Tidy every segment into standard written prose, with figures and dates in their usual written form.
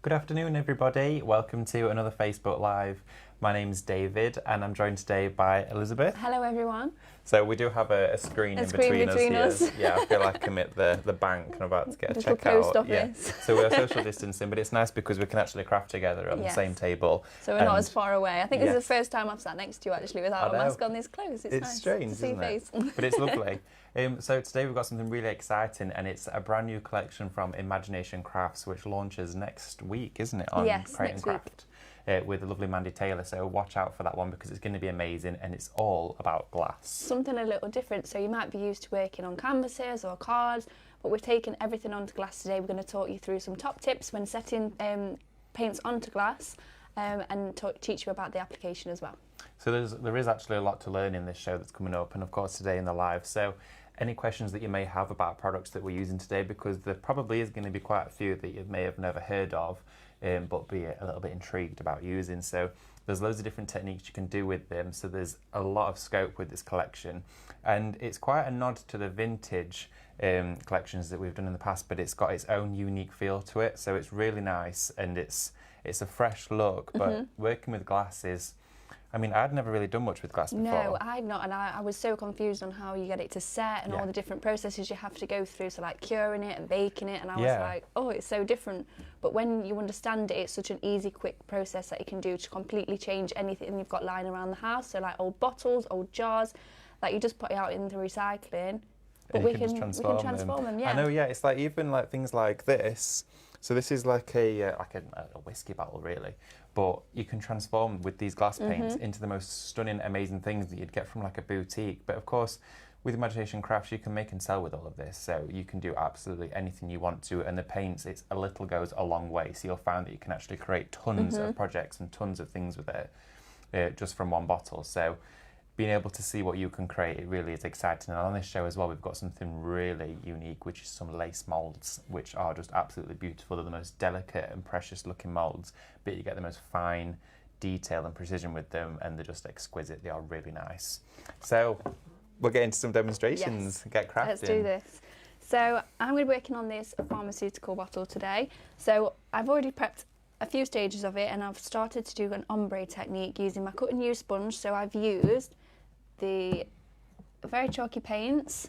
Good afternoon, everybody. Welcome to another Facebook Live. My name's David, and I'm joined today by Elizabeth. Hello, everyone. So we do have a screen in between us here. Yeah, I feel like I'm at the bank and I'm about to get a Little checkout. post office. Yeah. So we're social distancing, but it's nice because we can actually craft together on the same table. So we're not as far away. I think this is the first time I've sat next to you actually without a mask on this close. It's nice strange, to see isn't face. it? But it's lovely. So today we've got something really exciting, and it's a brand new collection from Imagination Crafts, which launches next week, isn't it? On Create & Craft. With the lovely Mandy Taylor, so watch out for that one because it's going to be amazing, and it's all about glass. Something a little different. So you might be used to working on canvases or cards, but we've taken everything onto glass today. We're going to talk you through some top tips when setting paints onto glass, and teach you about the application as well. So there is actually a lot to learn in this show that's coming up, and of course today in the live. So any questions that you may have about products that we're using today, because there probably is going to be quite a few that you may have never heard of, but be a little bit intrigued about using. So there's loads of different techniques you can do with them. So there's a lot of scope with this collection, and it's quite a nod to the vintage collections that we've done in the past, but it's got its own unique feel to it. So it's really nice, and it's a fresh look, but working with glass is, I mean, I'd never really done much with glass before. No, I'd not, and I was so confused on how you get it to set and all the different processes you have to go through, so like curing it and baking it, and I was like, oh, it's so different. But when you understand it, it's such an easy, quick process that you can do to completely change anything you've got lying around the house, so like old bottles, old jars, like you just put it out into recycling, but we can transform them. Yeah. I know, it's like even like things like this. So this is like a whiskey bottle, really, but you can transform with these glass paints into the most stunning, amazing things that you'd get from like a boutique. But of course, with Imagination Crafts, you can make and sell with all of this, so you can do absolutely anything you want to. And the paints, it's a little goes a long way. So you'll find that you can actually create tons of projects and tons of things with it, just from one bottle. So being able to see what you can create, it really is exciting. And on this show as well, we've got something really unique, which is some lace moulds, which are just absolutely beautiful. They're the most delicate and precious looking moulds, but you get the most fine detail and precision with them, and they're just exquisite. They are really nice. So we'll get into some demonstrations, get crafting. Let's do this. So I'm going to be working on this pharmaceutical bottle today. So I've already prepped a few stages of it, and I've started to do an ombre technique using my cut and use sponge. So I've used the very chalky paints,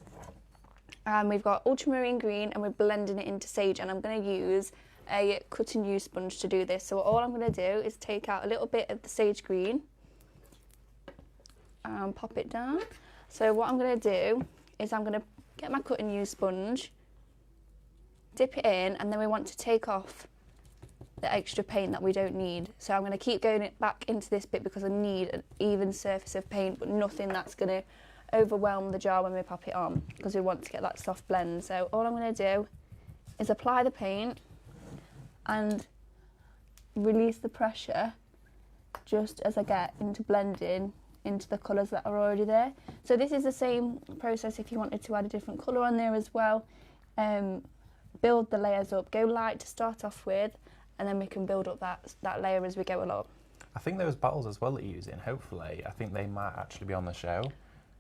and we've got ultramarine green, and we're blending it into sage, and I'm going to use a cut and use sponge to do this. So all I'm going to do is take out a little bit of the sage green and pop it down. So what I'm going to do is I'm going to get my cut and use sponge, dip it in, and then we want to take off the extra paint that we don't need. So I'm going to keep going back into this bit because I need an even surface of paint, but nothing that's going to overwhelm the jar when we pop it on, because we want to get that soft blend. So all I'm going to do is apply the paint and release the pressure just as I get into blending into the colours that are already there. So this is the same process if you wanted to add a different colour on there as well. Build the layers up, go light to start off with, and then we can build up that layer as we go along. I think those bottles as well that you're using, hopefully, I think they might actually be on the show.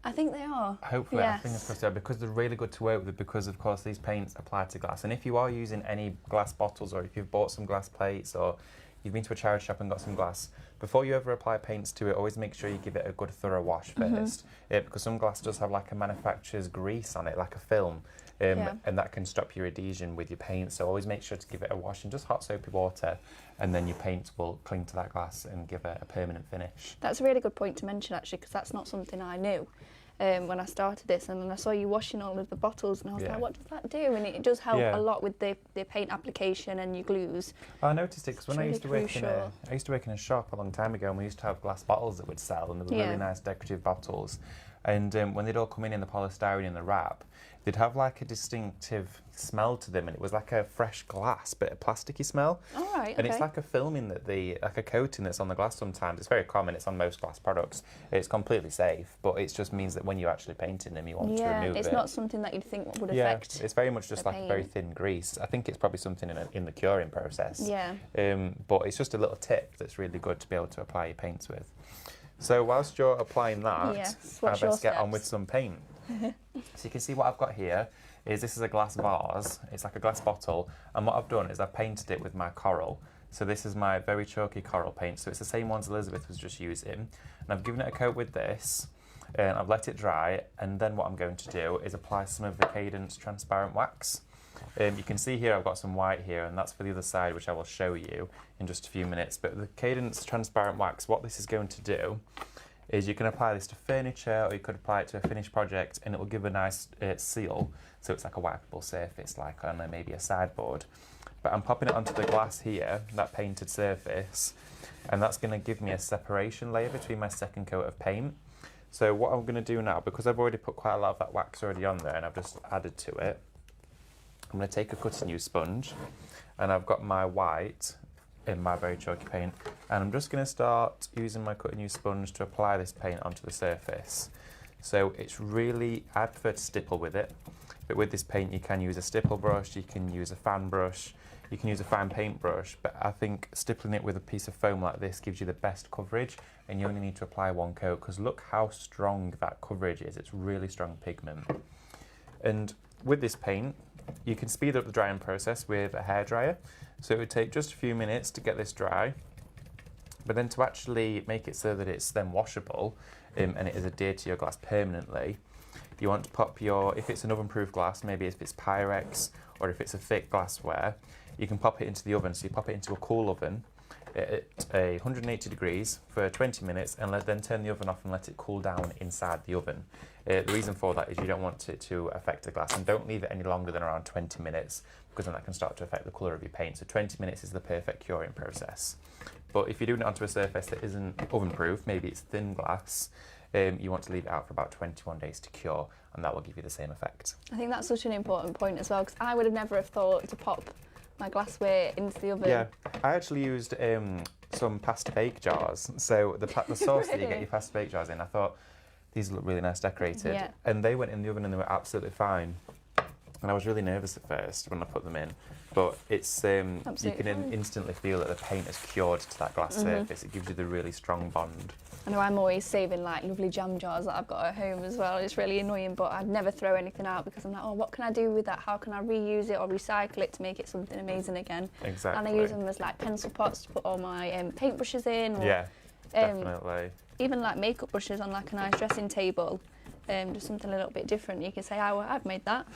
I think they are. Hopefully, yes. I think it's because they're really good to work with, because of course these paints apply to glass. And if you are using any glass bottles, or if you've bought some glass plates, or you've been to a charity shop and got some glass, before you ever apply paints to it, always make sure you give it a good thorough wash first. Because some glass does have like a manufacturer's grease on it, like a film. And that can stop your adhesion with your paint, so always make sure to give it a wash in just hot soapy water, and then your paint will cling to that glass and give it a permanent finish. That's a really good point to mention, actually, because that's not something I knew when I started this, and then I saw you washing all of the bottles, and I was like, what does that do? And it does help a lot with the paint application and your glues. I noticed it because when I used to work in a shop a long time ago, and we used to have glass bottles that would sell, and they were really nice decorative bottles. And when they'd all come in the polystyrene in the wrap, they'd have like a distinctive smell to them, and it was like a fresh glass, but a plasticky smell. Oh, right, and it's like a filming like a coating that's on the glass sometimes. It's very common, it's on most glass products. It's completely safe, but it just means that when you're actually painting them, you want to remove it. It's not something that you'd think would affect. Yeah, it's very much just like a very thin grease. I think it's probably something in the curing process. Yeah. But it's just a little tip that's really good to be able to apply your paints with. So whilst you're applying that, let's get on with some paint. So you can see what I've got here is this is a glass vase. It's like a glass bottle, and what I've done is I've painted it with my coral. So this is my very chalky coral paint. So it's the same ones Elizabeth was just using. And I've given it a coat with this, and I've let it dry. And then what I'm going to do is apply some of the Cadence Transparent Wax. You can see here I've got some white here, and that's for the other side, which I will show you in just a few minutes. But the Cadence Transparent Wax, what this is going to do is you can apply this to furniture, or you could apply it to a finished project, and it will give a nice seal. So it's like a wipeable surface, like on maybe a sideboard. But I'm popping it onto the glass here, that painted surface, and that's going to give me a separation layer between my second coat of paint. So what I'm going to do now, because I've already put quite a lot of that wax already on there and I've just added to it, I'm going to take a cut and use sponge, and I've got my white in my very chalky paint, and I'm just going to start using my cut and use sponge to apply this paint onto the surface. So it's really, I prefer to stipple with it, but with this paint you can use a stipple brush, you can use a fan brush, you can use a fine paint brush, but I think stippling it with a piece of foam like this gives you the best coverage, and you only need to apply one coat, because look how strong that coverage is. It's really strong pigment. And with this paint, you can speed up the drying process with a hairdryer. So it would take just a few minutes to get this dry, but then to actually make it so that it's then washable and it is adhered to your glass permanently, you want to pop your, if it's an oven-proof glass, maybe if it's Pyrex or if it's a thick glassware, you can pop it into the oven. So you pop it into a cool oven at 180 degrees for 20 minutes, and then turn the oven off and let it cool down inside the oven. The reason for that is you don't want it to affect the glass, and don't leave it any longer than around 20 minutes, because then that can start to affect the colour of your paint. So 20 minutes is the perfect curing process. But if you're doing it onto a surface that isn't oven-proof, maybe it's thin glass, you want to leave it out for about 21 days to cure, and that will give you the same effect. I think that's such an important point as well, because I would have never have thought to pop my glassware into the oven. Yeah, I actually used some pasta bake jars. So the sauce that you get your pasta bake jars in, I thought these look really nice decorated, Yeah. and they went in the oven and they were absolutely fine. And I was really nervous at first when I put them in, but it's you can instantly feel that the paint has cured to that glass surface. It gives you the really strong bond. I know I'm always saving like lovely jam jars that I've got at home as well. It's really annoying, but I'd never throw anything out, because I'm like, oh, what can I do with that? How can I reuse it or recycle it to make it something amazing again? Exactly. And I use them as like pencil pots to put all my paintbrushes in. Or, Yeah, definitely. Even like makeup brushes on like a nice dressing table. Just something a little bit different. You can say, oh, I've made that.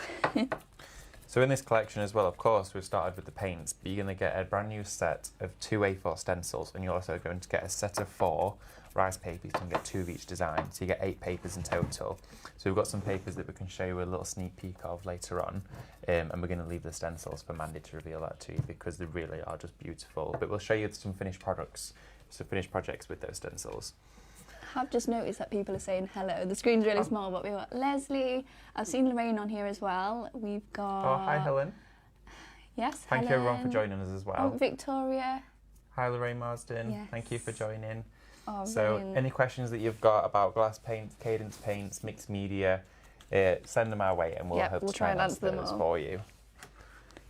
So in this collection as well, of course, we've started with the paints, but you're going to get a brand new set of 2 A4 stencils, and you're also going to get a set of 4 rice papers. You can get 2 of each design, so you get 8 papers in total. So we've got some papers that we can show you a little sneak peek of later on, and we're going to leave the stencils for Mandy to reveal that to you, because they really are just beautiful. But we'll show you some finished products, some finished projects with those stencils. I've just noticed that people are saying hello. The screen's really small, but we've got Leslie. I've seen Lorraine on here as well. We've got... Oh, hi, Helen. Yes, Thank you, everyone, for joining us as well. Oh, Victoria. Hi, Lorraine Marsden. Yes. Thank you for joining. Oh, so, brilliant. any questions that you've got about glass paints, Cadence paints, mixed media, send them our way, and we'll hope to try and answer those for you.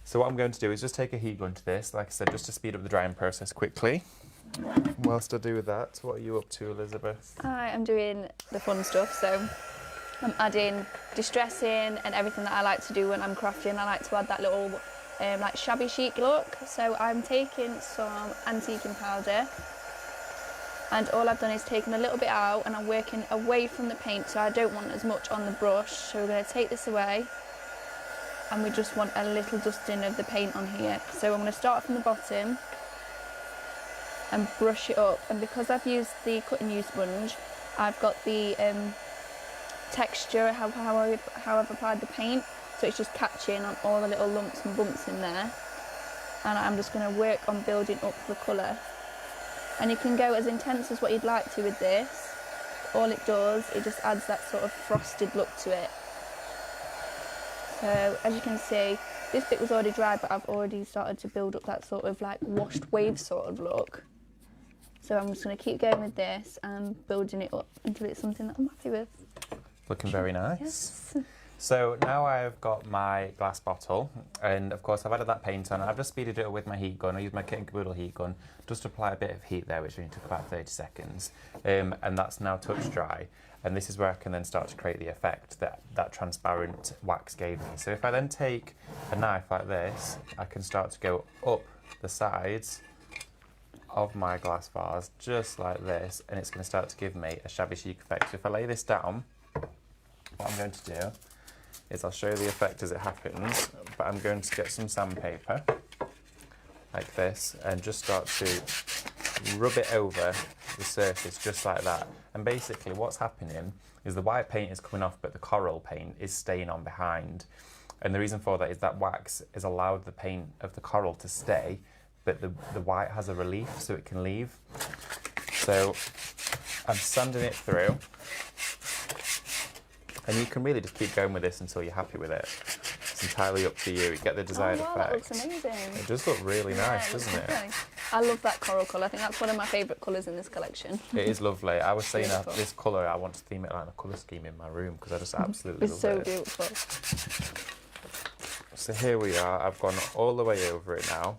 So what I'm going to do is just take a heat gun to this, like I said, just to speed up the drying process quickly. Whilst I do that, what are you up to, Elizabeth? I am doing the fun stuff, so I'm adding distressing and everything that I like to do when I'm crafting. I like to add that little like shabby chic look. So I'm taking some antiquing powder, and all I've done is taken a little bit out, and I'm working away from the paint, so I don't want as much on the brush. So we're going to take this away, and we just want a little dusting of the paint on here. So I'm going to start from the bottom and brush it up, and because I've used the cut and use sponge, I've got the texture how I've applied the paint, so it's just catching on all the little lumps and bumps in there, and I'm just going to work on building up the colour. And you can go as intense as what you'd like to with this. All it does, it just adds that sort of frosted look to it. So as you can see, this bit was already dry, but I've already started to build up that sort of like washed wave sort of look. So I'm just going to keep going with this and building it up until it's something that I'm happy with. Looking very nice. Yes. So now I've got my glass bottle, and of course I've added that paint on. I've just speeded it up with my heat gun. I used my Kit and Caboodle heat gun just to apply a bit of heat there, which only took about 30 seconds. And that's now touch dry. And this is where I can then start to create the effect that that transparent wax gave me. So if I then take a knife like this, I can start to go up the sides of my glass vase, just like this, and it's going to start to give me a shabby chic effect. So if I lay this down, what I'm going to do is I'll show you the effect as it happens, but I'm going to get some sandpaper, like this, and just start to rub it over the surface, just like that. And basically what's happening is the white paint is coming off, but the coral paint is staying on behind. And the reason for that is that wax has allowed the paint of the coral to stay, but the white has a relief, so it can leave. So I'm sanding it through, and you can really just keep going with this until you're happy with it. It's entirely up to you. You get the desired effect. That looks amazing. It does look really nice, doesn't it? I love that coral colour. I think that's one of my favourite colours in this collection. It is lovely. I was saying that this colour, I want to theme it like a colour scheme in my room because I just absolutely love it. It's so beautiful. So here we are. I've gone all the way over it now,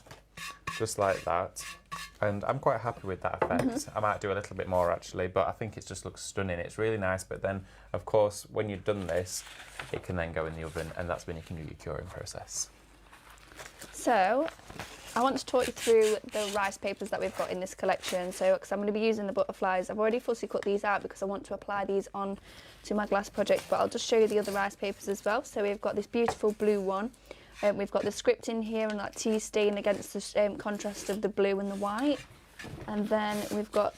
just like that. And I'm quite happy with that effect. I might do a little bit more actually, but I think it just looks stunning. It's really nice, but then of course when you've done this, it can then go in the oven, and that's when you can do your curing process. So I want to talk you through the rice papers that we've got in this collection. So because I'm going to be using the butterflies, I've already fussy cut these out because I want to apply these on to my glass project, but I'll just show you the other rice papers as well. So we've got this beautiful blue one. We've got the script in here and that tea stain against the contrast of the blue and the white. And then we've got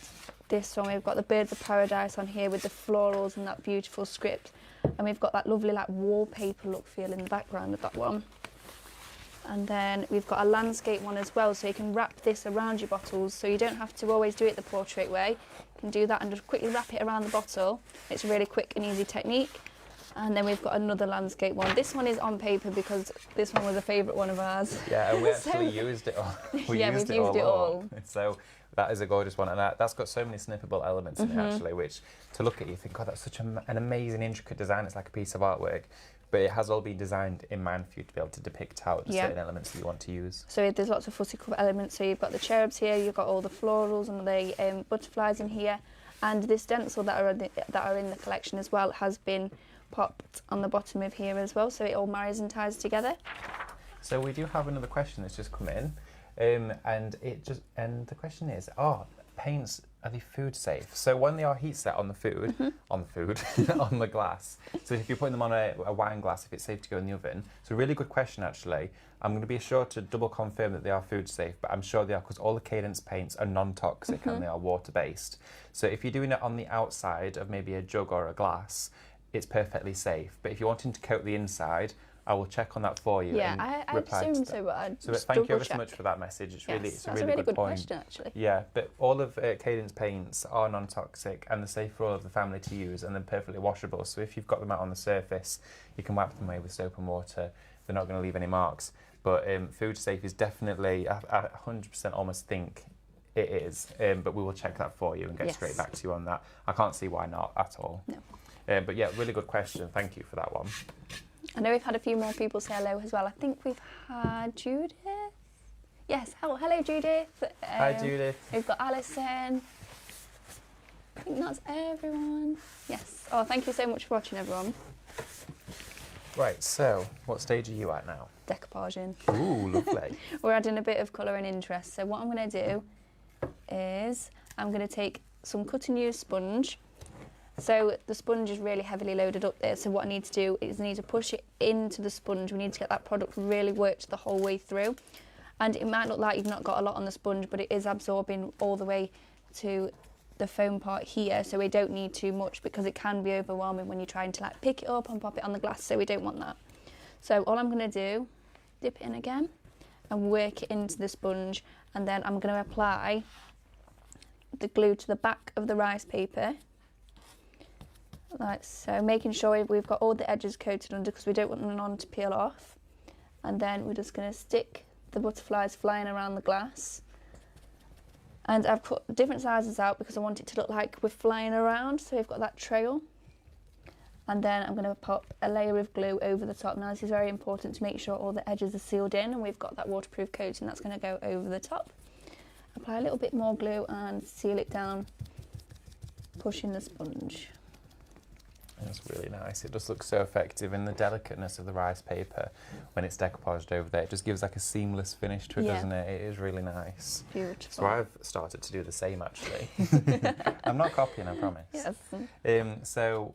this one, we've got the birds of paradise on here with the florals and that beautiful script. And we've got that lovely like wallpaper look feel in the background of that one. And then we've got a landscape one as well, so you can wrap this around your bottles, so you don't have to always do it the portrait way. You can do that and just quickly wrap it around the bottle. It's a really quick and easy technique. And then we've got another landscape one. This one is on paper because this one was a favourite one of ours. Yeah, and we actually used it all. We've used it all. So that is a gorgeous one, and that's got so many snippable elements in it actually, which to look at you think, God, that's such an amazing, intricate design. It's like a piece of artwork. But it has all been designed in mind for you to be able to depict out the certain elements that you want to use. So there's lots of fussy cut elements. So you've got the cherubs here, you've got all the florals and the butterflies in here. And this stencil that are in the collection as well has been popped on the bottom of here as well, so it all marries and ties together. So we do have another question that's just come in, and the question is, paints, are they food safe? So when they are heat set on the food, on the glass, so if you're putting them on a wine glass, if it's safe to go in the oven, it's a really good question actually. I'm going to be sure to double confirm that they are food safe, but I'm sure they are because all the Cadence paints are non-toxic and they are water based. So if you're doing it on the outside of maybe a jug or a glass, it's perfectly safe. But if you're wanting to coat the inside, I will check on that for you. Yeah, I assume so, but I'd just thank you ever so much for that message. It's a really good point. Question, actually. Yeah, but all of Cadence paints are non-toxic and they're safe for all of the family to use, and they're perfectly washable. So if you've got them out on the surface, you can wipe them away with soap and water. They're not going to leave any marks. But food safe is definitely, I 100% almost think it is. But we will check that for you and get straight back to you on that. I can't see why not at all. No. But yeah, really good question. Thank you for that one. I know we've had a few more people say hello as well. I think we've had Judith. Yes, hello Judith. Hi Judith. We've got Alison. I think that's everyone. Yes. Oh, thank you so much for watching, everyone. Right, so what stage are you at now? Decoupaging. Ooh, lovely. We're adding a bit of colour and interest. So what I'm going to do is I'm going to take some cut and use sponge. So the sponge is really heavily loaded up there, so what I need to do is I need to push it into the sponge. We need to get that product really worked the whole way through. And it might look like you've not got a lot on the sponge, but it is absorbing all the way to the foam part here, so we don't need too much because it can be overwhelming when you're trying to like pick it up and pop it on the glass, so we don't want that. So all I'm going to do, dip it in again and work it into the sponge, and then I'm going to apply the glue to the back of the rice paper. Like so, making sure we've got all the edges coated under because we don't want none to peel off. And then we're just going to stick the butterflies flying around the glass. And I've cut different sizes out because I want it to look like we're flying around, so we've got that trail. And then I'm going to pop a layer of glue over the top. Now this is very important to make sure all the edges are sealed in, and we've got that waterproof coating that's going to go over the top. Apply a little bit more glue and seal it down, pushing the sponge. It's really nice. It just looks so effective, and the delicateness of the rice paper when it's decoupaged over there, it just gives like a seamless finish to it, doesn't it? It is really nice. Beautiful. So I've started to do the same actually. I'm not copying, I promise. Yes. So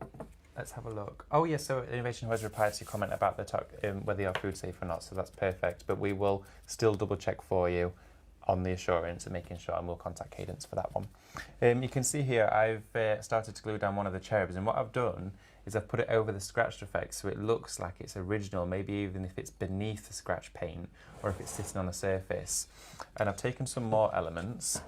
let's have a look. Oh yeah, so Innovation has replied to your comment about the whether you're food safe or not, so that's perfect. But we will still double check for you on the assurance and making sure, and we'll contact Cadence for that one. You can see here I've started to glue down one of the cherubs, and what I've done is I've put it over the scratched effect so it looks like it's original, maybe even if it's beneath the scratch paint or if it's sitting on a surface. And I've taken some more elements.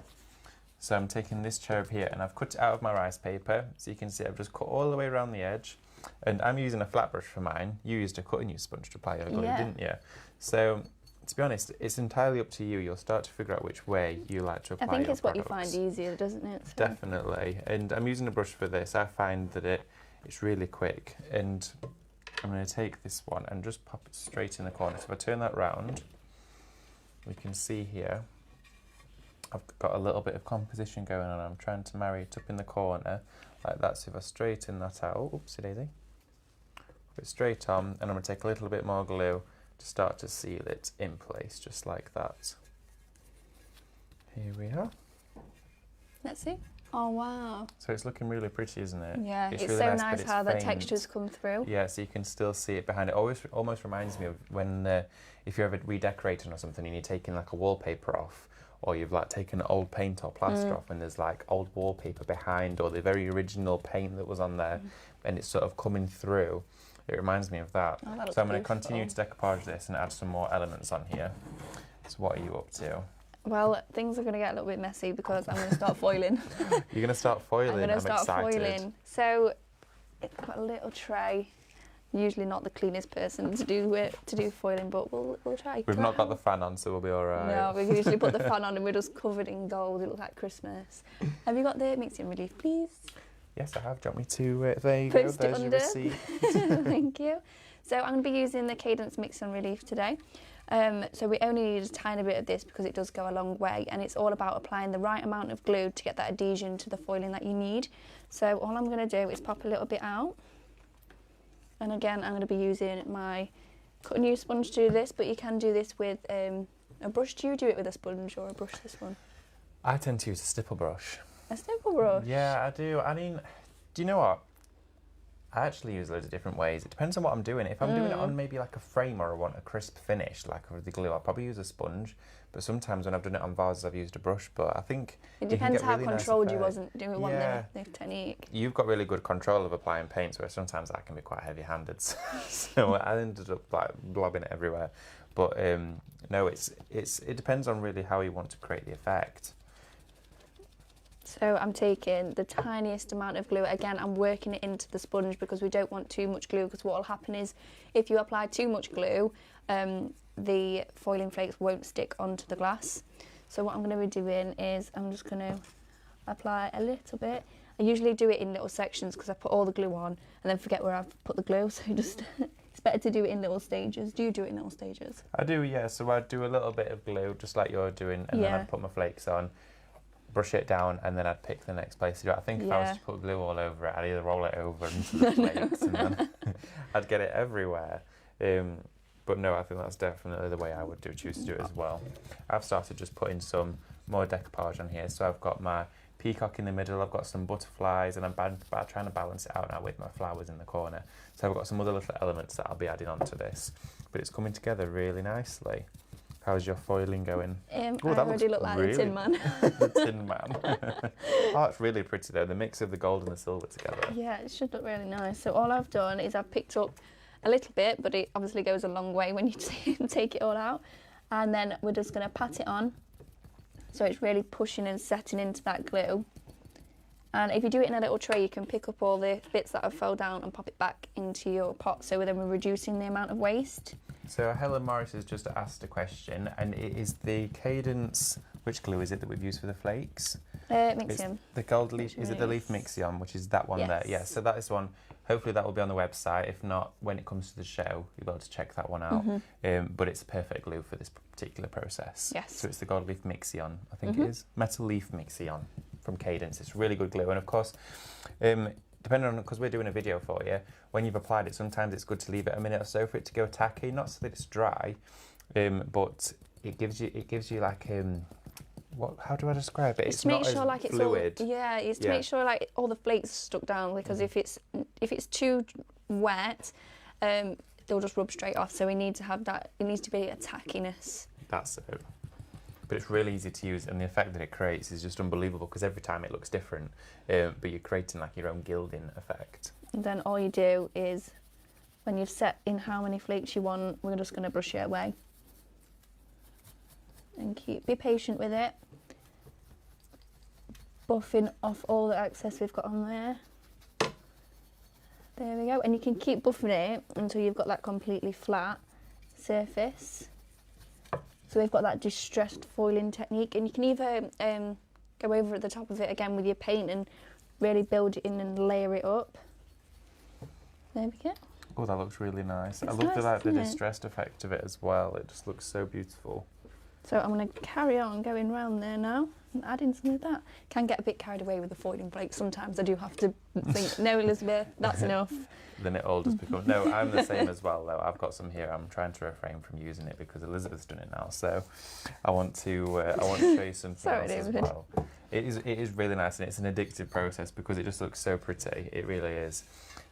So I'm taking this cherub here and I've cut it out of my rice paper, so you can see I've just cut all the way around the edge, and I'm using a flat brush for mine. You used a cutting use sponge to apply your glue, didn't you? So to be honest, it's entirely up to you. You'll start to figure out which way you like to apply your I think it's products. what you find easier, doesn't it? So. Definitely. And I'm using a brush for this. I find that it's really quick. And I'm going to take this one and just pop it straight in the corner. So if I turn that round, we can see here, I've got a little bit of composition going on. I'm trying to marry it up in the corner like that. So if I straighten that out, oopsie daisy, put it straight on, and I'm going to take a little bit more glue to start to seal it in place, just like that. Here we are. Let's see. Oh wow. So it's looking really pretty, isn't it? Yeah, it's really so nice how the faint. textures come through. Yeah, so you can still see it behind it. Almost reminds me of when if you're ever redecorating or something and you're taking like a wallpaper off, or you've like taken old paint or plaster off, and there's like old wallpaper behind, or the very original paint that was on there, and it's sort of coming through. It reminds me of that. Oh, that so I'm going beautiful. to continue to decoupage this and add some more elements on here. So what are you up to? Well, things are going to get a little bit messy because I'm going to start foiling. You're going to start foiling? I'm going to start excited. foiling. So it's got a little tray. Usually not the cleanest person to do foiling, but we'll try. We've not got the fan on, so we'll be all right. No, we usually put the fan on and we're just covered in gold. It looks like Christmas. Have you got the mixing relief, please? Yes, I have. Do you want me to? There you go. Post it There's your under. receipt. Thank you. So I'm going to be using the Cadence Mix and Relief today. So we only need a tiny bit of this because it does go a long way, and it's all about applying the right amount of glue to get that adhesion to the foiling that you need. So all I'm going to do is pop a little bit out, and again I'm going to be using my cut and use sponge to do this, but you can do this with a brush. Do you do it with a sponge or a brush, this one? I tend to use a stipple brush. A stipple brush? Yeah, I do. I mean, do you know what? I actually use loads of different ways. It depends on what I'm doing. If I'm doing it on maybe like a frame or I want a crisp finish, like with the glue, I'll probably use a sponge. But sometimes when I've done it on vases, I've used a brush. But I think it depends how really controlled nice you wasn't doing the technique. You've got really good control of applying paints, where sometimes I can be quite heavy-handed. So I ended up like blobbing it everywhere. But no, it depends on really how you want to create the effect. So I'm taking the tiniest amount of glue. Again, I'm working it into the sponge because we don't want too much glue, because what will happen is if you apply too much glue, the foiling flakes won't stick onto the glass. So what I'm going to be doing is I'm just going to apply a little bit. I usually do it in little sections because I put all the glue on and then forget where I've put the glue. So just it's better to do it in little stages. Do you do it in little stages? I do, yeah. So I'd do a little bit of glue, just like you're doing, and then I'd put my flakes on, brush it down, and then I'd pick the next place to do it. I think if I was to put glue all over it, I'd either roll it over into the flakes and then I'd get it everywhere. But no, I think that's definitely the way I would choose to do it as well. I've started just putting some more decoupage on here. So I've got my peacock in the middle, I've got some butterflies, and I'm trying to balance it out now with my flowers in the corner. So I've got some other little elements that I'll be adding on to this. But it's coming together really nicely. How's your foiling going? I already look like the Tin Man. The Tin Man. Oh, it's really pretty though, the mix of the gold and the silver together. Yeah, it should look really nice. So all I've done is I've picked up a little bit, but it obviously goes a long way when you take it all out. And then we're just going to pat it on. So it's really pushing and setting into that glue. And if you do it in a little tray, you can pick up all the bits that have fell down and pop it back into your pot. So then we're reducing the amount of waste. So Helen Morris has just asked a question, and it is the Cadence, which glue is it that we've used for the flakes? Mixion. The gold leaf, is it the leaf Mixion, which is that one there? Yes, so that is one. Hopefully that will be on the website. If not, when it comes to the show, you'll be able to check that one out. But it's perfect glue for this particular process. Yes. So it's the gold leaf Mixion, I think it is. Metal leaf Mixion from Cadence. It's really good glue. And of course, depending on, because we're doing a video for you, when you've applied it, sometimes it's good to leave it a minute or so for it to go tacky, not so that it's dry, but it gives you like how do I describe it? It's to make sure like it's fluid. all, yeah, it's to make sure like all the flakes are stuck down, because if it's too wet, they'll just rub straight off. So we need to have that. It needs to be a tackiness. That's it. But it's really easy to use, and the effect that it creates is just unbelievable, because every time it looks different, but you're creating like your own gilding effect. And then all you do is, when you've set in how many flakes you want, we're just going to brush it away. And be patient with it. Buffing off all the excess we've got on there. There we go. And you can keep buffing it until you've got that completely flat surface. So we've got that distressed foiling technique, and you can either go over at the top of it again with your paint and really build it in and layer it up. There we go. Oh, that looks really nice. It's I love nice, the distressed effect of it as well. It just looks so beautiful. So I'm going to carry on going round there now and adding some of that. Can get a bit carried away with the foiling flakes. Sometimes I do have to think, no, Elizabeth, that's enough. Then it all just becomes... No, I'm the same as well, though. I've got some here. I'm trying to refrain from using it because Elizabeth's done it now. So I want to show you something else as well. It is really nice, and it's an addictive process because it just looks so pretty. It really is.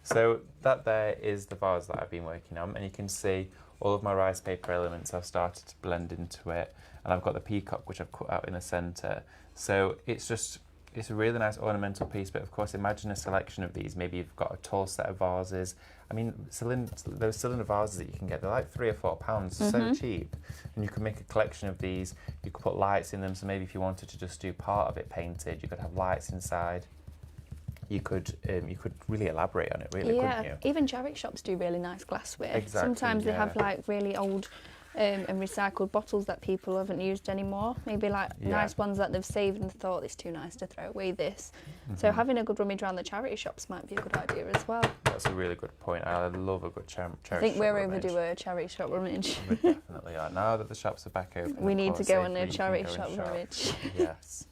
So that there is the vase that I've been working on, and you can see all of my rice paper elements I've started to blend into it, and I've got the peacock which I've cut out in the centre. So it's a really nice ornamental piece, but of course imagine a selection of these. Maybe you've got a tall set of vases. I mean, those cylinder vases that you can get, they're like £3 or £4, so cheap. And you can make a collection of these. You could put lights in them, so maybe if you wanted to just do part of it painted, you could have lights inside. You could really elaborate on it, really, couldn't you? Even charity shops do really nice glassware. Exactly, sometimes they have like really old and recycled bottles that people haven't used anymore. Maybe like nice ones that they've saved and thought it's too nice to throw away this. So having a good rummage around the charity shops might be a good idea as well. That's a really good point. I love a good charity shop. I think we're overdue a charity shop rummage. We definitely are. Now that the shops are back open, we need to go on a charity shop rummage. Yes.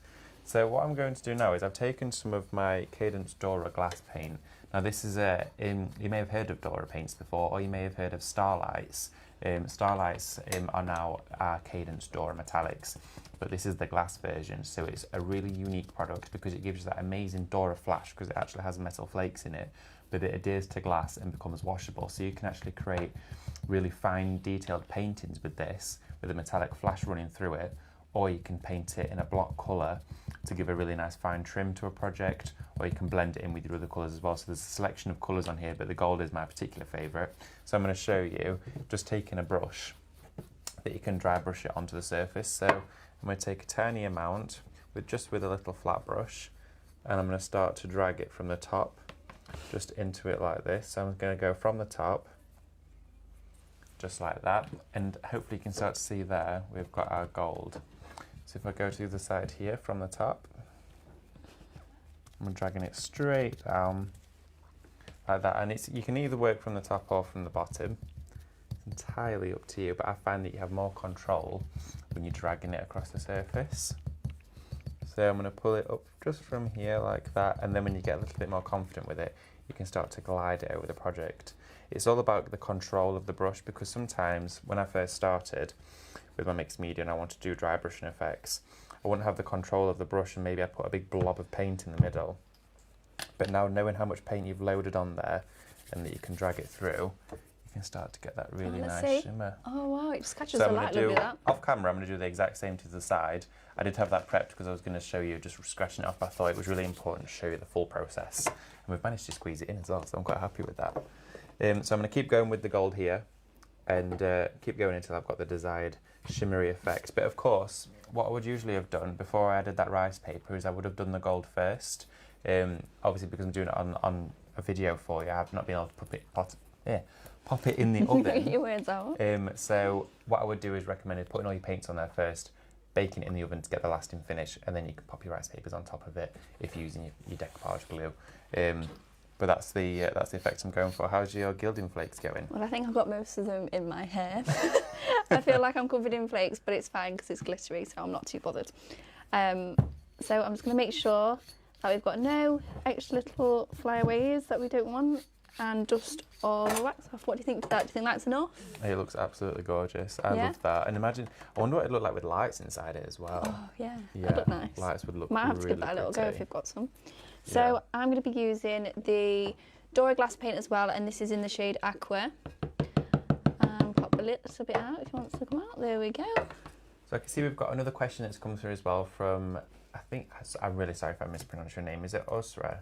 So what I'm going to do now is I've taken some of my Cadence Dora glass paint. Now this is you may have heard of Dora paints before, or you may have heard of Starlights. Starlights are now our Cadence Dora metallics, but this is the glass version, so it's a really unique product because it gives you that amazing Dora flash, because it actually has metal flakes in it, but it adheres to glass and becomes washable, so you can actually create really fine detailed paintings with this, with a metallic flash running through it, or you can paint it in a block colour to give a really nice fine trim to a project, or you can blend it in with your other colours as well. So there's a selection of colours on here, but the gold is my particular favourite. So I'm going to show you just taking a brush that you can dry brush it onto the surface. So I'm going to take a tiny amount with a little flat brush, and I'm going to start to drag it from the top just into it like this. So I'm going to go from the top just like that, and hopefully you can start to see there we've got our gold. So if I go to the other side here from the top, I'm dragging it straight down like that, and you can either work from the top or from the bottom. It's entirely up to you, but I find that you have more control when you're dragging it across the surface. So I'm going to pull it up just from here like that, and then when you get a little bit more confident with it, you can start to glide it over the project. It's all about the control of the brush, because sometimes when I first started with my mixed media and I want to do dry brushing effects, I wouldn't have the control of the brush, and maybe I'd put a big blob of paint in the middle. But now, knowing how much paint you've loaded on there and that you can drag it through, you can start to get that really nice shimmer. Oh wow, it just catches the light. Look at that. Off camera, I'm going to do the exact same to the side. I did have that prepped because I was going to show you just scratching it off, but I thought it was really important to show you the full process. And we've managed to squeeze it in as well, so I'm quite happy with that. So I'm going to keep going with the gold here, and keep going until I've got the desired shimmery effect. But of course, what I would usually have done before I added that rice paper is I would have done the gold first. Obviously, because I'm doing it on a video for you, I have not been able to pop it in the oven. Get your words out. So what I would do is recommend putting all your paints on there first, baking it in the oven to get the lasting finish, and then you can pop your rice papers on top of it if you're using your decoupage glue. But that's the effect I'm going for. How's your gilding flakes going? Well, I think I've got most of them in my hair. I feel like I'm covered in flakes, but it's fine because it's glittery, so I'm not too bothered. So I'm just going to make sure that we've got no extra little flyaways that we don't want, and dust all the wax off. What do you think of that? Do you think that's enough? It looks absolutely gorgeous. I love that. And imagine, I wonder what it'd look like with lights inside it as well. Oh, yeah. That'd look nice. Lights would look Might have to give that a little go if you've got some. So I'm going to be using the Dora glass paint as well, and this is in the shade Aqua. Pop the little bit out if you want to come out. There we go. So I can see we've got another question that's come through as well from, I'm really sorry if I mispronounced your name. Is it Osra?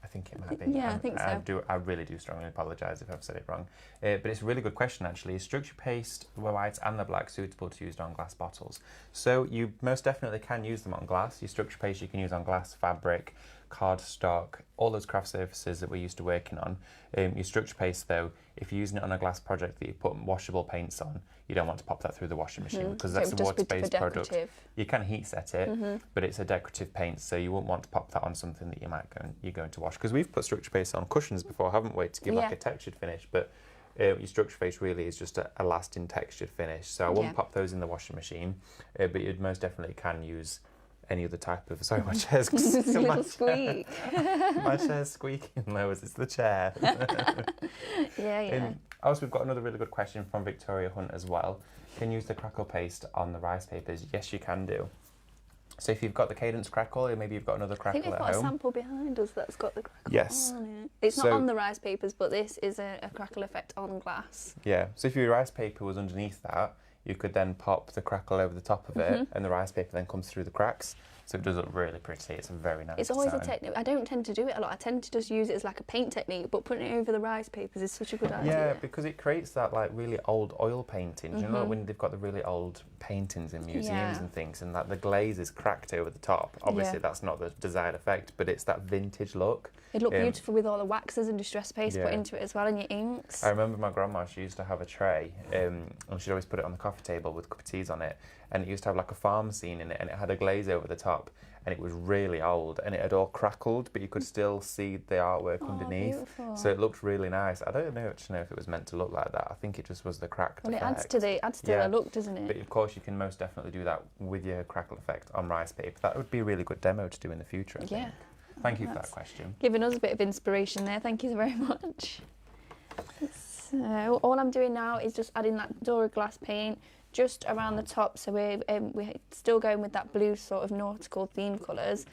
I think it might be. Yeah, I think so. I really do strongly apologise if I've said it wrong. But it's a really good question actually. Is structure paste, the white and the black, suitable to use on glass bottles? So you most definitely can use them on glass. Your structure paste you can use on glass, fabric, cardstock, all those craft surfaces that we're used to working on. Your structure paste though, if you're using it on a glass project that you put washable paints on, you don't want to pop that through the washing machine because that's a water-based product. You can heat set it, but it's a decorative paint, so you wouldn't want to pop that on something that you're going to wash. Because we've put structure paste on cushions before, haven't we, to give like a textured finish, but your structure paste really is just a lasting textured finish. So I wouldn't pop those in the washing machine, but you most definitely can use any other type of... Sorry, my chair's... squeak. My chair's squeaking low as it's the chair. Also, we've got another really good question from Victoria Hunt as well. Can you use the Crackle paste on the rice papers? Yes, you can do. So if you've got the Cadence Crackle, or maybe you've got another Crackle at home. I think we've got a sample behind us that's got the Crackle on it. It's not on the rice papers, but this is a Crackle effect on glass. Yeah, so if your rice paper was underneath that, you could then pop the Crackle over the top of it, and the rice paper then comes through the cracks. So it does look really pretty. It's a very nice It's always a technique. I don't tend to do it a lot. I tend to just use it as like a paint technique, but putting it over the rice papers is such a good idea. Yeah, because it creates that like really old oil painting. You know when they've got the really old paintings in museums and things, and that the glaze is cracked over the top. Obviously that's not the desired effect, but it's that vintage look. It looked beautiful with all the waxes and distress paste put into it as well, and your inks. I remember my grandma, she used to have a tray, and she'd always put it on the coffee table with a cup of teas on it, and it used to have like a farm scene in it, and it had a glaze over the top, and it was really old, and it had all crackled, but you could still see the artwork underneath. Beautiful. So it looked really nice. I don't know actually if it was meant to look like that. I think it just was the cracked effect. Well, it adds to the look, doesn't it? But of course, you can most definitely do that with your Crackle effect on rice paper. That would be a really good demo to do in the future, I think. Thank you for that question. Giving us a bit of inspiration there. Thank you very much. So all I'm doing now is just adding that Dora glass paint just around the top. So we're still going with that blue sort of nautical theme colours.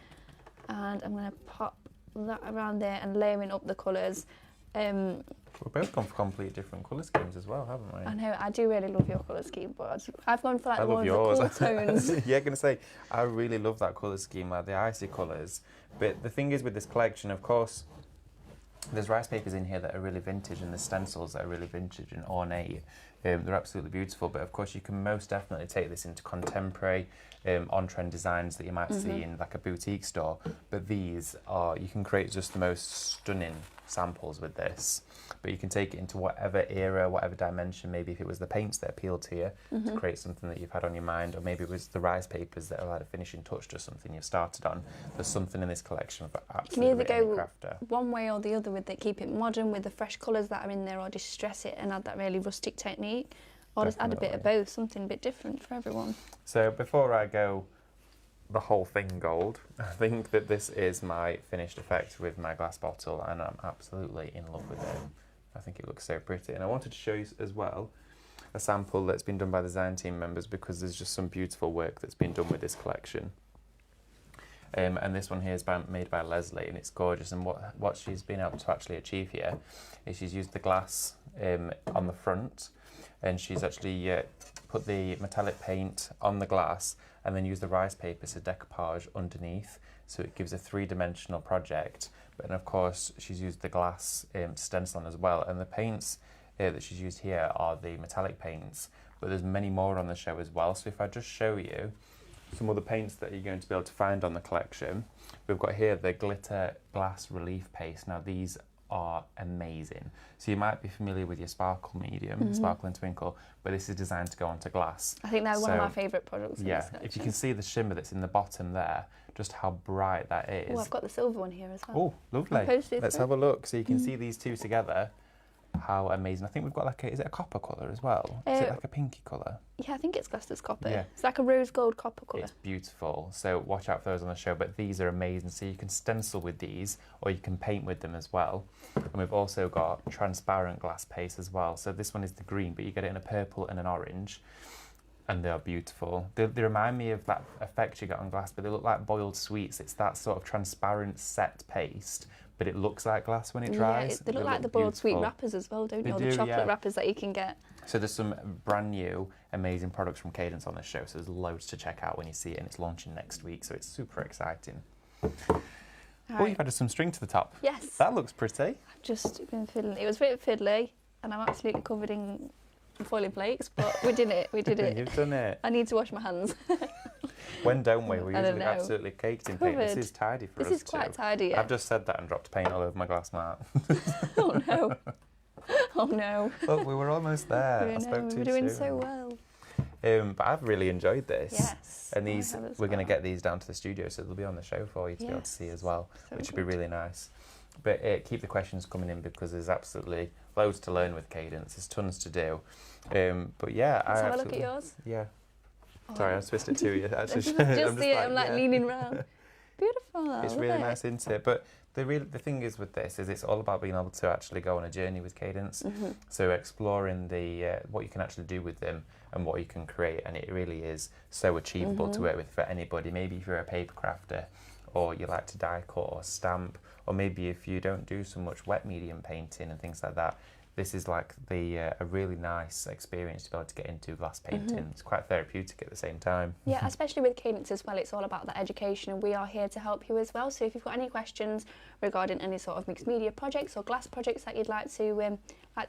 And I'm going to pop that around there and layering up the colours. We've both gone for completely different colour schemes as well, haven't we? I know, I do really love your colour scheme, but I've gone for like more of the cool tones. Yeah, I'm going to say, I really love that colour scheme, like the icy colours. But the thing is with this collection, of course, there's rice papers in here that are really vintage, and there's stencils that are really vintage and ornate. They're absolutely beautiful, but of course you can most definitely take this into contemporary, on-trend designs that you might see in like a boutique store. But these are, you can create just the most stunning samples with this, but you can take it into whatever era, whatever dimension. Maybe if it was the paints that appealed to you to create something that you've had on your mind, or maybe it was the rice papers that are like a finishing touch to something you've started on. There's something in this collection for absolutely any crafter. One way or the other with it, keep it modern with the fresh colours that are in there, or distress it and add that really rustic technique, or just add a bit of both, something a bit different for everyone. So before I go the whole thing gold, I think that this is my finished effect with my glass bottle, and I'm absolutely in love with it. I think it looks so pretty, and I wanted to show you as well a sample that's been done by the design team members, because there's just some beautiful work that's been done with this collection. And this one here is made by Leslie, and it's gorgeous. And what she's been able to actually achieve here is she's used the glass on the front, and she's actually put the metallic paint on the glass, and then use the rice paper as a decoupage underneath, so it gives a three-dimensional project. But then of course she's used the glass stenciling as well, and the paints that she's used here are the metallic paints, but there's many more on the show as well. So if I just show you some of the paints that you're going to be able to find on the collection, we've got here the glitter glass relief paste. Now these are amazing. So you might be familiar with your sparkle medium, Sparkle and Twinkle, but this is designed to go onto glass. I think they're one of my favourite products. Yeah, if you can see the shimmer that's in the bottom there, just how bright that is. Oh, I've got the silver one here as well. Oh, lovely. Let's have a look. So you can see these two together. how amazing. I think we've got like is it a copper colour as well? Is it like a pinky colour? Yeah, I think it's classed as copper. Yeah. It's like a rose gold copper colour. It's beautiful. So watch out for those on the show, but these are amazing. So you can stencil with these or you can paint with them as well. And we've also got transparent glass paste as well. So this one is the green, but you get it in a purple and an orange. And they are beautiful. They remind me of that effect you get on glass, but they look like boiled sweets. It's that sort of transparent set paste, but it looks like glass when it dries. Yeah, they look like the boiled sweet wrappers as well, don't they? Or the chocolate wrappers that you can get. So there's some brand new amazing products from Cadence on this show, so there's loads to check out when you see it, and it's launching next week, so it's super exciting. Oh, you've added some string to the top. Yes. That looks pretty. I've just been fiddling. It was a bit fiddly, and I'm absolutely covered in foiling flakes, but we did it. We did it. You've done it. I need to wash my hands. When don't we? We're usually absolutely caked in paint. This is tidy for us. This is quite tidy. Yeah. I've just said that and dropped paint all over my glass mat. Oh no. Oh no. Look, we were almost there. I spoke too We're doing soon. so well. But I've really enjoyed this. Yes. And these, we're going to get these down to the studio, so they'll be on the show for you to be able to see as well, which would be really nice. But keep the questions coming in because there's absolutely loads to learn with Cadence. There's tons to do. But yeah, Let's have a look at yours. Yeah. Sorry, I switched it to you. Actually, just see it. I'm like leaning round. Beautiful. It's really nice, isn't it? But the thing is with this is it's all about being able to actually go on a journey with Cadence. So exploring the what you can actually do with them and what you can create, and it really is so achievable to work with for anybody. Maybe if you're a paper crafter, or you like to die cut or stamp, or maybe if you don't do so much wet medium painting and things like that. This is like a really nice experience to be able to get into glass painting. It's quite therapeutic at the same time. Yeah, especially with Cadence as well, it's all about that education, and we are here to help you as well. So if you've got any questions regarding any sort of mixed media projects or glass projects that you'd like to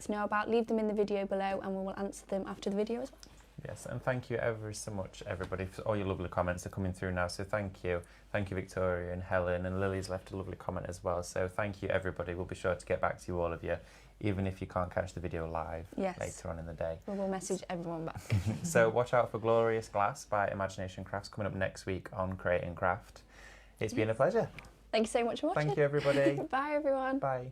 know about, leave them in the video below and we will answer them after the video as well. Yes, and thank you ever so much, everybody, for all your lovely comments are coming through now. So thank you. Thank you, Victoria and Helen, and Lily's left a lovely comment as well. So thank you, everybody. We'll be sure to get back to you, all of you, even if you can't catch the video live later on in the day. We will message everyone back. So watch out for Glorious Glass by Imagination Crafts coming up next week on Create and Craft. It's been a pleasure. Thank you so much for watching. Thank you, everybody. Bye, everyone. Bye.